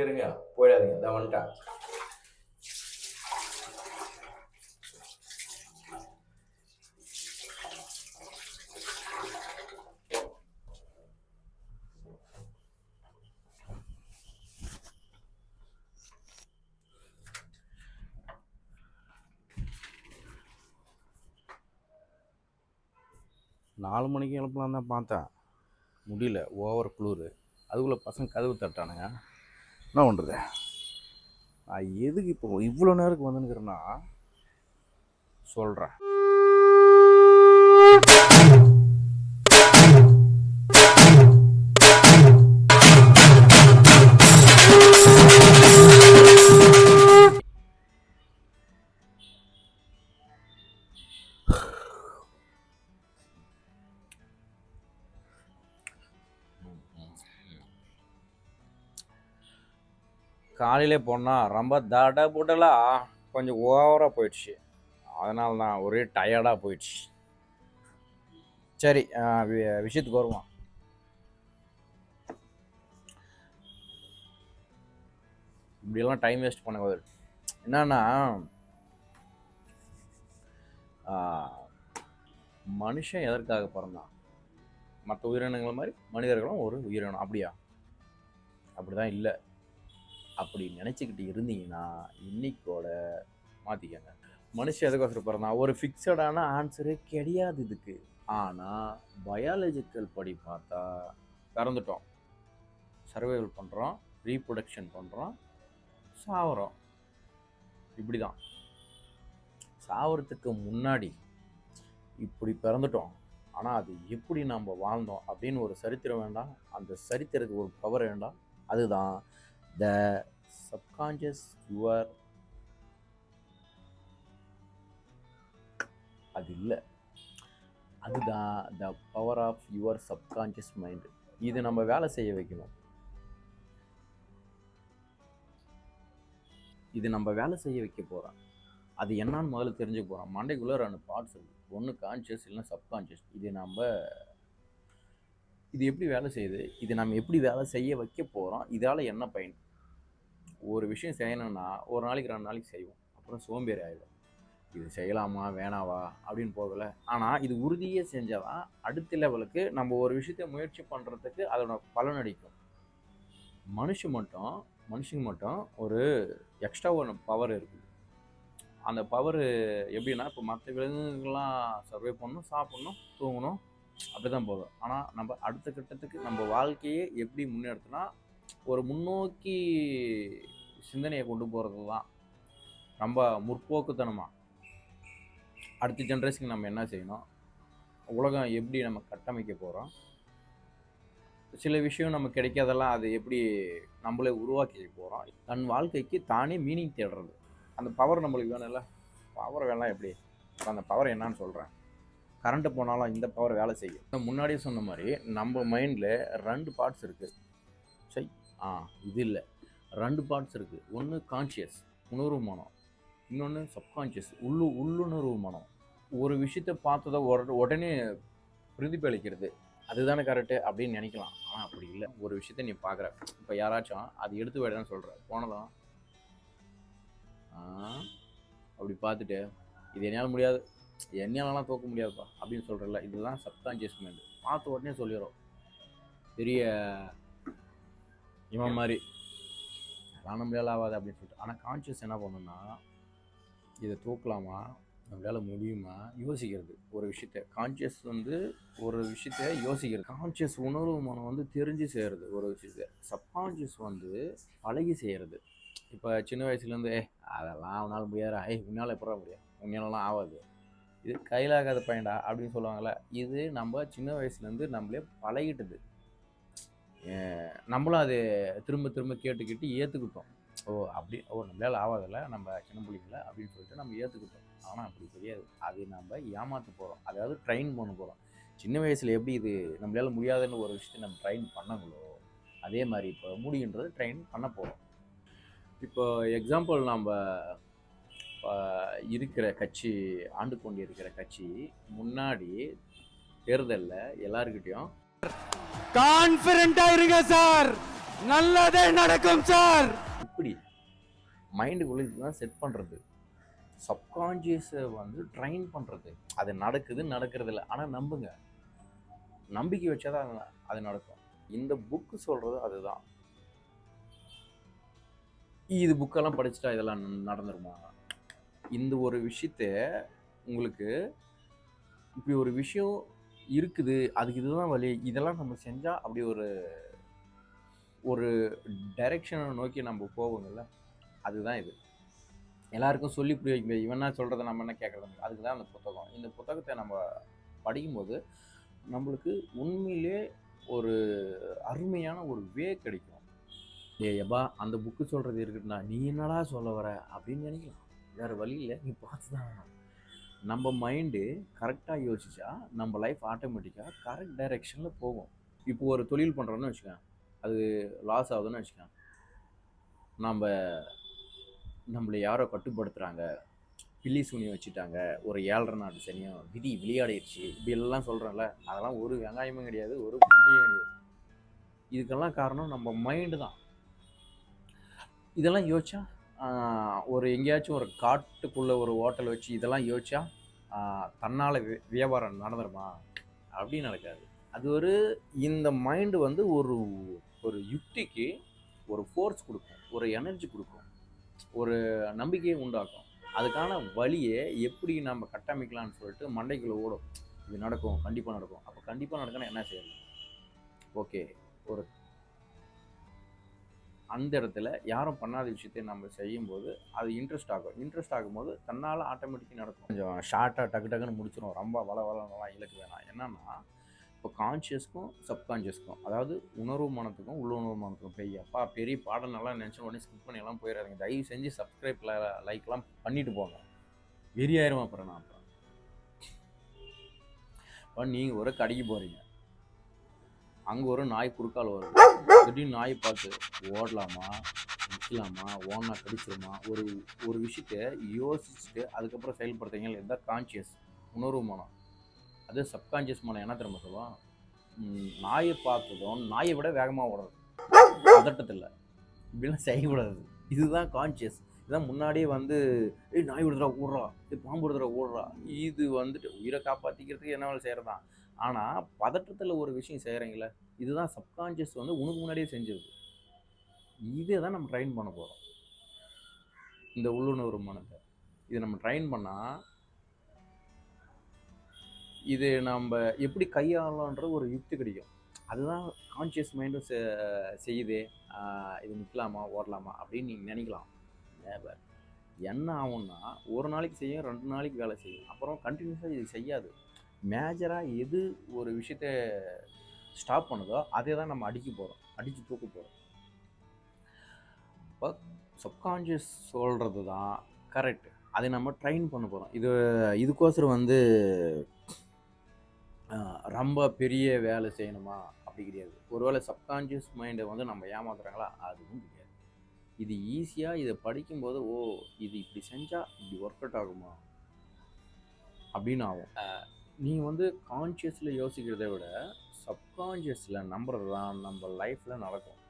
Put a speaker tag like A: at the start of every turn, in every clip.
A: இருங்க போயிடாதீங்க, தான் வந்துட்டேன்.
B: நாலு மணிக்கு எழுப்பலாம் தான் பார்த்தேன், முடியல, ஓவர் குளிர். அதுக்குள்ளே பசங்க கதவு தட்டானுங்க, என்ன பண்ணுறது? நான் எதுக்கு இப்போ இவ்வளோ நேரத்துக்கு வந்துனுக்கிறேன்னா சொல்கிறேன். காலையிலே போனால் ரொம்ப தடபுடலாக கொஞ்சம் ஓவராக போயிடுச்சு, அதனால தான் ஒரே டயர்டாக போயிடுச்சு. சரி, விஷயத்துக்கு வருவோம். இப்படியெல்லாம் டைம் வேஸ்ட் பண்ண என்னன்னா, மனுஷன் எதற்காக பிறந்தான்? மற்ற உயிரினங்கள் மாதிரி மனிதர்களும் ஒரு உயிரினம், அப்படியா? அப்படிதான் இல்லை. அப்படி நினச்சிக்கிட்டு இருந்தீங்கன்னா இன்னைக்கோட மாற்றிக்கங்க. மனுஷன் எதுக்கோசரம் பிறந்தான்? ஒரு ஃபிக்ஸடான ஆன்சரே கிடையாது இதுக்கு. ஆனால் பயாலஜிக்கல் படி பார்த்தா பிறந்துட்டோம், சர்வைவல் பண்ணுறோம், ரீப்ரொடக்ஷன் பண்ணுறோம், சாவறோம். இப்படி தான். சாவறதுக்கு முன்னாடி இப்படி பிறந்துட்டோம், ஆனால் அது எப்படி நம்ம வாழ்ந்தோம் அப்படின்னு ஒரு சரித்திரம் வேண்டாம்? அந்த சரித்திரத்துக்கு ஒரு பவர் வேண்டாம்? அதுதான் த சப்கான்ஷியஸ் யுவர். அது இல்லை, அதுதான் the power of your subconscious mind. இது நம்ம வேலை செய்ய வைக்கணும். இது நம்ம வேலை செய்ய வைக்க போகிறோம். அது என்னான்னு முதல்ல தெரிஞ்சுக்க போகிறோம். மண்டைக்குள்ளே 2 பார்ட்ஸ் இருக்குது, ஒன்று கான்ஷியஸ், இல்லைன்னா சப்கான்ஷியஸ். இது எப்படி வேலை செய்யுது, இது நம்ம எப்படி வேலை செய்ய வைக்க போகிறோம், இதால் என்ன பயன்? ஒரு விஷயம் செய்யணும்னா ஒரு நாளைக்கு 2 நாளைக்கு செய்வோம், அப்புறம் சோம்பேறி ஆகிடும். இது செய்யலாமா வேணாவா அப்படின்னு போகல. ஆனால் இது உறுதியே செஞ்சால் தான் அடுத்த லெவலுக்கு நம்ம ஒரு விஷயத்தை முயற்சி பண்ணுறதுக்கு அதோட பலன் அடிக்கும். மனுஷங்க மட்டும் ஒரு எக்ஸ்ட்ரா ஒரு பவர் இருக்குது. அந்த பவர் எப்படின்னா, இப்போ மற்ற விலங்குகள்லாம் சர்வே பண்ணணும், சாப்பிட்ணும், தூங்கணும், அப்படி தான் போதும். ஆனால் நம்ம அடுத்த கட்டத்துக்கு நம்ம வாழ்க்கையே எப்படி முன்னெடுத்தோன்னா ஒரு முன்னோக்கி சிந்தனையை கொண்டு போகிறது தான் ரொம்ப முற்போக்குத்தனமாக. அடுத்த ஜென்ரேஷனுக்கு நம்ம என்ன செய்யணும், உலகம் எப்படி நம்ம கட்டமைக்க போகிறோம், சில விஷயம் நமக்கு கிடைக்காதெல்லாம் அது எப்படி நம்மளே உருவாக்கி போகிறோம், தன் வாழ்க்கைக்கு தானே மீனிங் தேடுறது. அந்த பவர் நம்மளுக்கு வேணும்ல. பவர் வேணாம் எப்படி? அந்த பவர் என்னான்னு சொல்கிறேன். கரண்ட்டு போனாலும் இந்த பவர் வேலை செய்யும். முன்னாடியே சொன்ன மாதிரி நம்ம மைண்டில் 2 பார்ட்ஸ் இருக்குது. சரி, இது இல்லை, 2 பார்ட்ஸ் இருக்குது. ஒன்று கான்ஷியஸ், உணர்வு மனம். இன்னொன்று சப்கான்ஷியஸ், உள்ளுணர்வு மனம். ஒரு விஷயத்தை பார்த்ததை உடனே பிரதிபலிக்கிறது, அதுதானே கரெக்டு அப்படின்னு நினைக்கலாம். ஆனால் அப்படி இல்லை. ஒரு விஷயத்த நீ பார்க்குற, இப்போ யாராச்சும் அது எடுத்து விடன்னு சொல்கிற, போனதும் அப்படி பார்த்துட்டு இது என்னால் முடியாது, என்னாலலாம் தூக்க முடியாதுப்பா அப்படின்னு சொல்கிறல, இதுதான் சப்கான்ஷியஸ் மைண்டு. பார்த்த உடனே சொல்லிடும், பெரிய இவன் மாதிரி அதெல்லாம் நம்மளால ஆகாது அப்படின்னு சொல்லிட்டு. ஆனால் கான்ஷியஸ் என்ன பண்ணணும்னா, இதை தூக்கலாமா, நம்மளால் முடியுமா யோசிக்கிறது. ஒரு விஷயத்த கான்ஷியஸ் ஒரு விஷயத்த யோசிக்கிறது. கான்ஷியஸ் உணர்வு மனம் தெரிஞ்சு செய்கிறது ஒரு விஷயத்த. சப்கான்ஷியஸ் பழகி செய்கிறது. இப்போ சின்ன வயசுலேருந்து அதெல்லாம் அவனால் முடியாதா, உன்னால் எப்படா முடியும், உன்னாலலாம் ஆகாது, இது கையில் ஆகாத பையன்டா அப்படின்னு சொல்லுவாங்கள்ல. இது நம்ம சின்ன வயசுலேருந்து நம்மளே பழகிட்டது. நம்மளும் அது திரும்ப திரும்ப கேட்டுக்கிட்டு ஏற்றுக்கிட்டோம். நம்மளால் ஆகாதில்ல, நம்ம சின்ன பிள்ளைங்கள அப்படின்னு சொல்லிட்டு நம்ம ஏற்றுக்கிட்டோம். ஆனால் அப்படி தெரியாது, அது நம்ம ஏமாற்ற போகிறோம், அதாவது ட்ரெயின் பண்ண போகிறோம். சின்ன வயசில் எப்படி இது நம்மளால் முடியாதுன்னு ஒரு விஷயத்தை நம்ம ட்ரெயின் பண்ணங்களோ, அதே மாதிரி இப்போ முடியுன்றது ட்ரெயின் பண்ண போகிறோம். இப்போ எக்ஸாம்பிள், நம்ம இருக்கிற கட்சி, ஆண்டு கொண்டு இருக்கிற கட்சி முன்னாடி தேர்தலில் எல்லாருக்கிட்டையும்
C: கான்ஃபிடென்ட்டா இருங்க சார், நல்லதே நடக்கும் சார்.
B: இப்படி மைண்டுக்குள்ளே இதுதான் செட் பண்ணுறது, சப்கான்ஷியஸை வந்து ட்ரைன் பண்ணுறது. அது நடக்கிறது இல்லை, ஆனால் நம்புங்க, நம்பிக்கை வச்சாதான் அது நடக்கும். இந்த புக்கு சொல்கிறது அதுதான். இது புக்கெல்லாம் படிச்சுட்டா இதெல்லாம் நடந்துருமா? இந்த ஒரு விஷயத்த உங்களுக்கு இப்படி ஒரு விஷயம் இருக்குது, அதுக்கு இதுதான் வழி, இதெல்லாம் நம்ம செஞ்சால் அப்படி ஒரு ஒரு டைரெக்ஷனை நோக்கி நம்ம போவோங்கள்ல, அதுதான் இது. எல்லாருக்கும் சொல்லி புரிய வைக்க முடியாது. இவனா சொல்கிறத நம்ம என்ன கேட்குறது? அதுக்கு தான் அந்த புத்தகம். இந்த புத்தகத்தை நம்ம படிக்கும்போது நம்மளுக்கு உண்மையிலே ஒரு அருமையான ஒரு கிடைக்கும். எப்பா அந்த புக்கு சொல்கிறது இருக்குதுண்ணா, நீ என்னடா சொல்ல வர அப்படின்னு நினைக்கலாம். வேறு வழி இல்லை, நீ பார்த்து தான் வேணும். நம்ம மைண்டு கரெக்டாக யோசிச்சா நம்ம லைஃப் ஆட்டோமேட்டிக்காக கரெக்ட் டைரெக்ஷனில் போகும். இப்போ ஒரு தொழில் பண்ணுறோன்னு வச்சுக்கோங்க, அது லாஸ் ஆகுதுன்னு வச்சுக்கோங்க, நம்மளை யாரோ கட்டுப்படுத்துகிறாங்க, பில்லி சூனி வச்சுட்டாங்க, ஒரு 7.5 நாட்டு சனியம், விதி விளையாடிடுச்சு, இப்படி எல்லாம் சொல்கிறோம்ல, அதெல்லாம் ஒரு வெங்காயமும் கிடையாது, ஒரு புண்ணியும் கிடையாது. இதுக்கெல்லாம் காரணம் நம்ம மைண்டு தான். இதெல்லாம் யோசிச்சா ஒரு எங்கேயாச்சும் ஒரு காட்டுக்குள்ளே ஒரு ஹோட்டல் வச்சு இதெல்லாம் யோசிச்சா தன்னால் வியாபாரம் நடந்துருமா? அப்படின்னு நடக்காது. அது இந்த மைண்டு வந்து ஒரு யுக்திக்கு ஒரு ஃபோர்ஸ் கொடுக்கும், ஒரு எனர்ஜி கொடுக்கும், ஒரு நம்பிக்கையை உண்டாக்கும். அதுக்கான வழியை எப்படி நம்ம கட்டமைக்கலாம்னு சொல்லிட்டு மண்டைக்குள்ளே ஓடும். இது நடக்கும், கண்டிப்பாக நடக்கும். அப்போ கண்டிப்பாக நடக்குன்னா என்ன செய்யணும்? ஓகே, ஒரு அந்த இடத்துல யாரும் பண்ணாத விஷயத்தை நம்ம செய்யும்போது அது இன்ட்ரெஸ்ட் ஆகும். இன்ட்ரெஸ்ட் ஆகும்போது தன்னால் ஆட்டோமேட்டிக்காக நடக்கும். கொஞ்சம் ஷார்ட்டாக டக்குன்னு முடிச்சிடும், ரொம்ப வளவலாம் இலக்கு வேணாம். என்னன்னா, இப்போ கான்ஷியஸ்க்கும் சப்கான்ஷியஸ்க்கும், அதாவது உணர்வு மனத்துக்கும் உள்ளுணர்வு மனத்துக்கும் பெரியப்பா பெரிய பாடம் நல்லா நினச்ச உடனே ஸ்கிப் பண்ணியெல்லாம் போயிடாதீங்க. தயவு செஞ்சு சப்ஸ்கிரைப் லைக்லாம் பண்ணிட்டு போங்க. வெறியாயிரும். அப்புறம் நான் இப்போ நீங்கள் ஒரு கடைக்கு போகிறீங்க, அங்கே ஒரு நாய் குறுக்கால் வரும். திடீர்னு நாயை பார்த்து ஓடலாமா, நிற்கலாமா, ஓனா கடிச்சிருமா, ஒரு விஷயத்தை யோசிச்சுட்டு அதுக்கப்புறம் செயல்படுத்துறீங்க. இதுதான் கான்ஷியஸ், உணர்வு மனம். அது சப்கான்ஷியஸ் மனம் என்ன திரும்ப சொல்லுவோம்? நாயை பார்த்ததும் நாயை விட வேகமாக ஓடுறது, பதட்டத்தில், இப்படிலாம் செய்யக்கூடாது. இதுதான் கான்ஷியஸ். இதுதான் முன்னாடியே வந்து நாய் விடுறா ஓடுறா, பாம்பு விடுறா ஓடுறா, இது வந்துட்டு உயிரை காப்பாற்றிக்கிறதுக்கு என்ன வேலை செய்கிறதான். ஆனால் பதட்டத்தில் ஒரு விஷயம் செய்கிறீங்களே, இதுதான் சப்கான்ஷியஸ் வந்து உனக்கு முன்னாடியே செஞ்சிருது. இதே தான் நம்ம ட்ரைன் பண்ண போகிறோம், இந்த உள்ளுணர்வு மனத்தை. இதை நம்ம ட்ரைன் பண்ணால் இது நம்ம எப்படி கையாளன்ற ஒரு யுக்தி கிடைக்கும். அதுதான் கான்ஷியஸ் மைண்டும் செய்யுது. இது நிற்கலாமா ஓடலாமா அப்படின்னு நீங்கள் நினைக்கலாம். என்ன ஆகும்னா, ஒரு நாளைக்கு செய்யும், 2 நாளைக்கு வேலை செய்யும், அப்புறம் கண்டினியூஸாக இது செய்யாது. மேஜராக எது ஒரு விஷயத்த ஸ்டாப் பண்ணுதோ அதே தான் நம்ம அடிக்க போகிறோம், அடித்து தூக்க போகிறோம். இப்போ சப்கான்ஷியஸ் சொல்கிறது தான் கரெக்ட். அதை நம்ம ட்ரைன் பண்ண போகிறோம். இதுக்கோசரம் வந்து ரொம்ப பெரிய வேலை செய்யணுமா அப்படி கிடையாது. ஒருவேளை சப்கான்ஷியஸ் மைண்டை வந்து நம்ம ஏமாத்துறாங்களா? அதுவும் கிடையாது. இது ஈஸியாக இதை படிக்கும்போது இது இப்படி செஞ்சால் இப்படி ஒர்க் அவுட் ஆகுமா அப்படின்னு ஆகும். நீங்கள் வந்து கான்ஷியஸில் யோசிக்கிறத விட சப்கான்ஷியஸில் நம்புறது தான் நம்ம லைஃப்பில் நடக்கும்.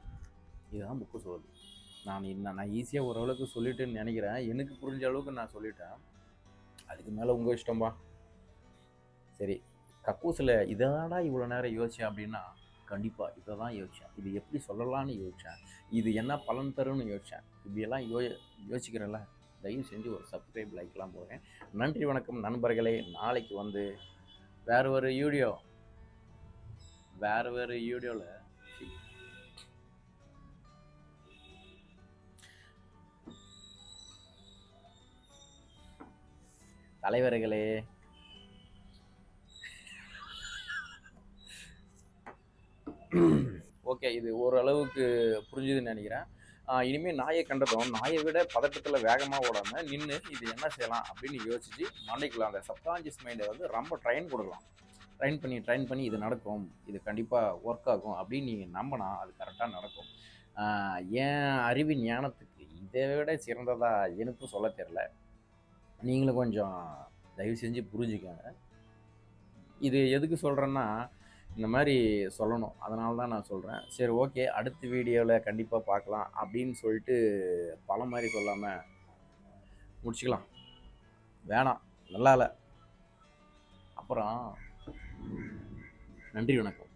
B: இதுதான் புக்கு சொல்லுது. நான் ஈஸியாக ஓரளவுக்கு சொல்லிட்டேன்னு நினைக்கிறேன். எனக்கு புரிஞ்ச அளவுக்கு நான் சொல்லிட்டேன். அதுக்கு மேலே உங்கள் இஷ்டம்பா. சரி, கக்கூசில் இதனாடா இவ்வளோ நேரம் யோசிச்சேன் அப்படின்னா, கண்டிப்பாக இதை தான் யோசித்தேன். இது எப்படி சொல்லலான்னு யோசித்தேன், இது என்ன பலன் தரும்னு யோசித்தேன். இப்படியெல்லாம் யோசிக்கிறேன்ல, தயவு செஞ்சு ஒரு சப்ஸ்கிரைப் லைக்லாம் போடுறேன். நன்றி, வணக்கம் நண்பர்களே. நாளைக்கு வந்து வேறு ஒரு வீடியோவில் தலைவர்களே, ஓகே, இது ஓரளவுக்கு புரிஞ்சுதுன்னு நினைக்கிறேன். இனிமேல் நாயை கண்டதும் நாயை விட பதட்டத்தில் வேகமாக ஓடாமல் நின்று இது என்ன செய்யலாம் அப்படின்னு யோசிச்சு மண்டைக்குள்ள அந்த சப்கான்ஷியஸ் மைண்டை வந்து ரொம்ப ட்ரைன் கொடுக்கலாம். ட்ரைன் பண்ணி இது நடக்கும், இது கண்டிப்பாக ஒர்க் ஆகும் அப்படின்னு நீங்கள் நம்பினா அது கரெக்டாக நடக்கும். என் அறிவின் ஞானத்துக்கு இதை விட சிறந்ததாக எனக்கும் சொல்ல தெரில. நீங்களும் கொஞ்சம் தயவு செஞ்சு புரிஞ்சுக்கோங்க. இது எதுக்கு சொல்கிறேன்னா, இந்த மாதிரி சொல்லணும். அதனால தான் நான் சொல்கிறேன். சரி ஓகே, அடுத்த வீடியோவில் கண்டிப்பாக பார்க்கலாம் அப்படின்னு சொல்லிட்டு பல மாதிரி சொல்லாமல் முடிச்சுக்கலாம். வேணாம், நல்லா இல்லை. அப்புறம் நன்றி, வணக்கம்.